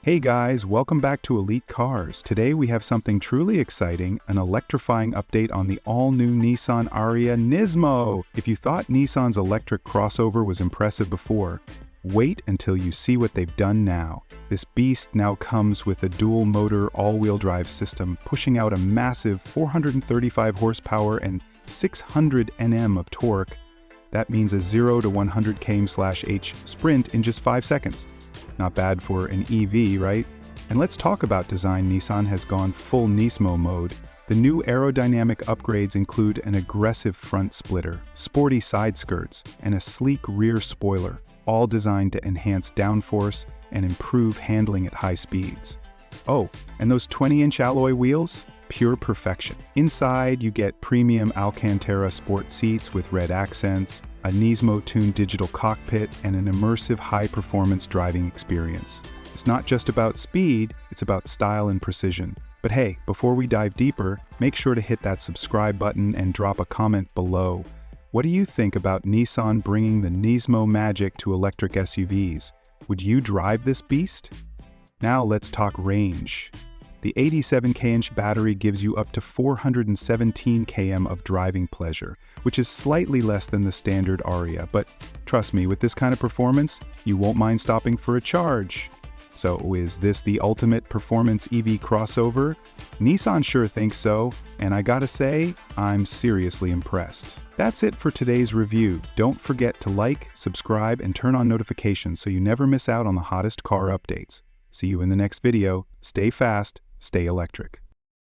Hey guys, welcome back to Elite Cars. Today we have something truly exciting, an electrifying update on the all-new Nissan Ariya NISMO. If you thought Nissan's electric crossover was impressive before, wait until you see what they've done now. This beast now comes with a dual-motor all-wheel drive system, pushing out a massive 435 horsepower and 600 Nm of torque. That means a 0 to 100 km/h sprint in just 5 seconds. Not bad for an EV, right? And let's talk about design. Nissan has gone full NISMO mode. The new aerodynamic upgrades include an aggressive front splitter, sporty side skirts, and a sleek rear spoiler, all designed to enhance downforce and improve handling at high speeds. Oh, and those 20-inch alloy wheels? Pure perfection. Inside, you get premium Alcantara sport seats with red accents, a NISMO-tuned digital cockpit, and an immersive high-performance driving experience. It's not just about speed, it's about style and precision. But hey, before we dive deeper, make sure to hit that subscribe button and drop a comment below. What do you think about Nissan bringing the NISMO magic to electric SUVs? Would you drive this beast? Now let's talk range. The 87kh battery gives you up to 417 km of driving pleasure, which is slightly less than the standard Ariya, but trust me, with this kind of performance, you won't mind stopping for a charge. So is this the ultimate performance EV crossover? Nissan sure thinks so, and I gotta say, I'm seriously impressed. That's it for today's review. Don't forget to like, subscribe, and turn on notifications so you never miss out on the hottest car updates. See you in the next video. Stay fast, stay electric.